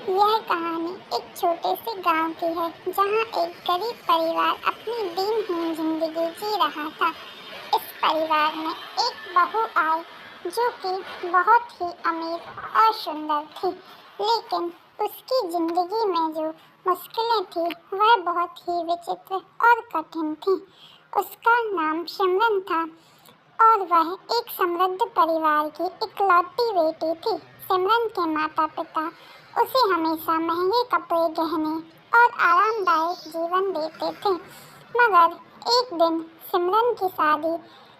यह कहानी एक छोटे से गांव की है जहां एक गरीब परिवार अपनी दिनहीन जिंदगी जी रहा था। इस परिवार में एक बहू आई जो कि बहुत ही अमीर और सुंदर थी, लेकिन उसकी जिंदगी में जो मुश्किलें थी वह बहुत ही विचित्र और कठिन थी। उसका नाम सिमरन था और वह एक समृद्ध परिवार की इकलौती बेटी थी। सिमरन के माता पिता उसे हमेशा महंगे कपड़े, गहने और आरामदायक जीवन देते थे। मगर एक दिन सिमरन की शादी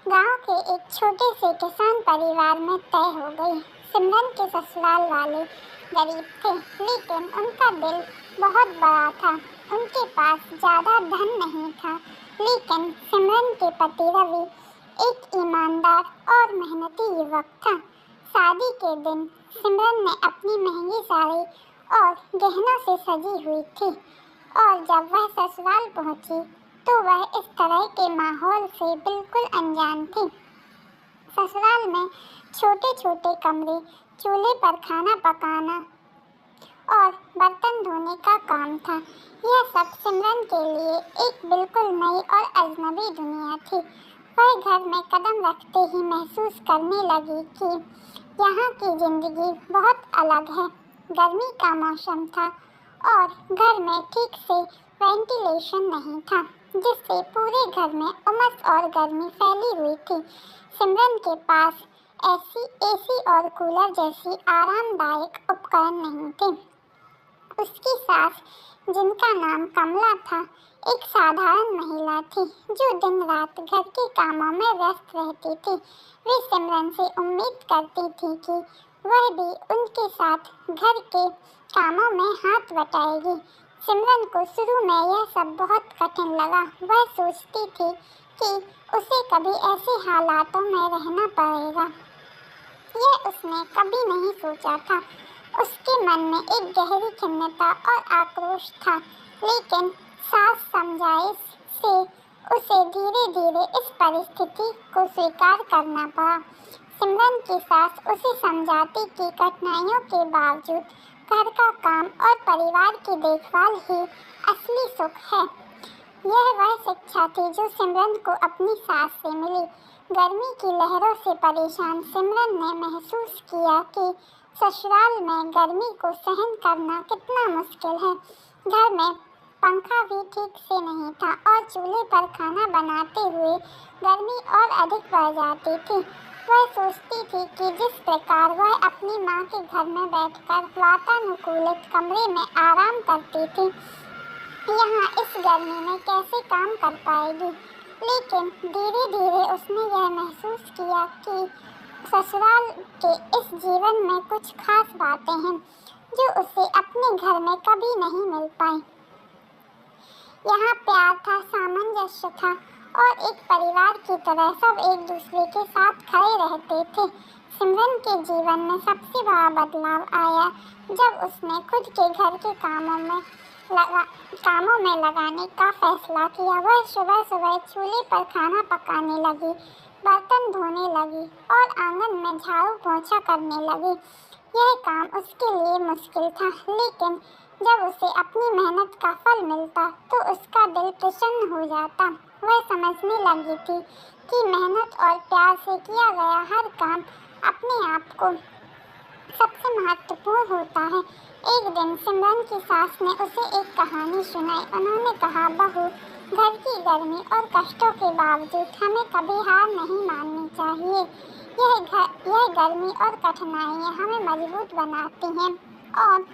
गांव के एक छोटे से किसान परिवार में तय हो गई। सिमरन के ससुराल वाले गरीब थे, लेकिन उनका दिल बहुत बड़ा था। उनके पास ज़्यादा धन नहीं था, लेकिन सिमरन के पति रवि एक ईमानदार और मेहनती युवक था। शादी के दिन सिमरन ने अपनी महंगी साड़ी और गहनों से सजी हुई थी, और जब वह ससुराल पहुंची तो वह इस तरह के माहौल से बिल्कुल अनजान थी। ससुराल में छोटे छोटे कमरे, चूल्हे पर खाना पकाना और बर्तन धोने का काम था। यह सब सिमरन के लिए एक बिल्कुल नई और अजनबी दुनिया थी। वह घर में कदम रखते ही महसूस करने लगी कि यहाँ की जिंदगी बहुत अलग है। गर्मी का मौसम था और घर में ठीक से वेंटिलेशन नहीं था, जिससे पूरे घर में उमस और गर्मी फैली हुई थी। सिमरन के पास एसी और कूलर जैसी आरामदायक उपकरण नहीं थे। उसकी सास, जिनका नाम कमला था, एक साधारण महिला थी जो दिन रात घर के कामों में व्यस्त रहती थी। वे सिमरन से उम्मीद करती थी कि वह भी उनके साथ घर के कामों में हाथ बटाएगी। सिमरन को शुरू में यह सब बहुत कठिन लगा। वह सोचती थी कि उसे कभी ऐसे हालातों में रहना पड़ेगा। यह उसने कभी नहीं सोचा था। उसके मन में एक गहरी खिन्नता और आक्रोश था, लेकिन सास समझाइश से उसे धीरे धीरे इस परिस्थिति को स्वीकार करना पड़ा। सिमरन की सास उसे समझाती कि कठिनाइयों के बावजूद घर का काम और परिवार की देखभाल ही असली सुख है। यह वह शिक्षा थी जो सिमरन को अपनी सास से मिली। गर्मी की लहरों से परेशान सिमरन ने महसूस किया कि ससुराल में गर्मी को सहन करना कितना मुश्किल है। घर में पंखा भी ठीक से नहीं था और चूल्हे पर खाना बनाते हुए गर्मी और अधिक बढ़ जाती थी। वह सोचती थी कि जिस प्रकार वह अपनी माँ के घर में बैठकर वातानुकूलित कमरे में आराम करती थी, यहाँ इस गर्मी में कैसे काम कर पाएगी। लेकिन धीरे धीरे उसने यह महसूस किया कि ससुराल के इस जीवन में कुछ खास बातें हैं जो उसे अपने घर में कभी नहीं मिल पाई। यहाँ प्यार था, सामंजस्य था और एक परिवार की तरह सब एक दूसरे के साथ खड़े रहते थे। सिमरन के जीवन में सबसे बड़ा बदलाव आया जब उसने खुद के घर के कामों में लगाने का फैसला किया। वह सुबह सुबह चूल्हे पर खाना पकाने लगी, बर्तन धोने लगी और आंगन में झाड़ू पोंछा करने लगी। यह काम उसके लिए मुश्किल था, लेकिन जब उसे अपनी मेहनत का फल मिलता तो उसका दिल प्रसन्न हो जाता। वह समझने लगी थी कि मेहनत और प्यार से किया गया हर काम अपने आप को सबसे महत्वपूर्ण होता है। एक दिन सिमरन की सास ने उसे एक कहानी सुनाई। उन्होंने कहा, बहू, घर की गर्मी और कष्टों के बावजूद हमें कभी हार नहीं माननी चाहिए। यह गर्मी और कठिनाइयाँ हमें मजबूत बनाती हैं और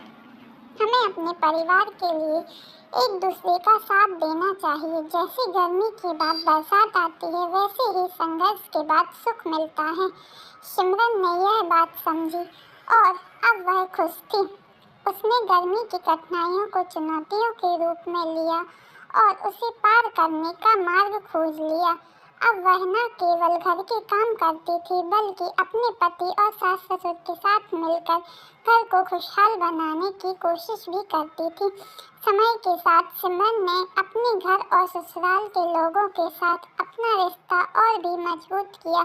हमें अपने परिवार के लिए एक दूसरे का साथ देना चाहिए। जैसे गर्मी के बाद बरसात आती है, वैसे ही संघर्ष के बाद सुख मिलता है। सिमरन ने यह बात समझी और अब वह खुश थी। उसने गर्मी की कठिनाइयों को चुनौतियों के रूप में लिया और उसे पार करने का मार्ग खोज लिया। अब वह न केवल घर के काम करती थी, बल्कि अपने पति और सास ससुर के साथ मिलकर घर को खुशहाल बनाने की कोशिश भी करती थी। समय के साथ सिमरन ने अपने घर और ससुराल के लोगों के साथ अपना रिश्ता और भी मजबूत किया।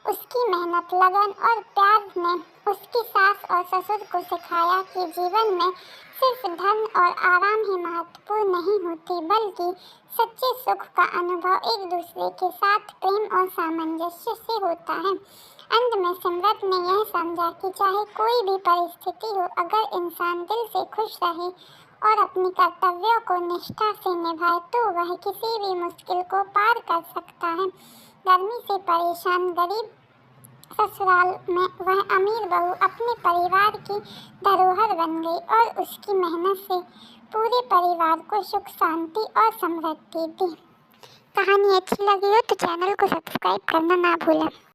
उसकी मेहनत, लगन और प्यार ने उसकी सास और ससुर को सिखाया कि जीवन में सिर्फ धन और आराम ही महत्वपूर्ण नहीं होती, बल्कि सच्चे सुख का अनुभव एक दूसरे के साथ प्रेम और सामंजस्य से होता है। अंत में सिमरत ने यह समझा कि चाहे कोई भी परिस्थिति हो, अगर इंसान दिल से खुश रहे और अपने कर्तव्यों को निष्ठा से निभाए तो वह किसी भी मुश्किल को पार कर सकता है। गर्मी से परेशान गरीब ससुराल में वह अमीर बहू अपने परिवार की धरोहर बन गई और उसकी मेहनत से पूरे परिवार को सुख, शांति और समृद्धि दी। कहानी अच्छी लगी हो तो चैनल को सब्सक्राइब करना ना भूलें।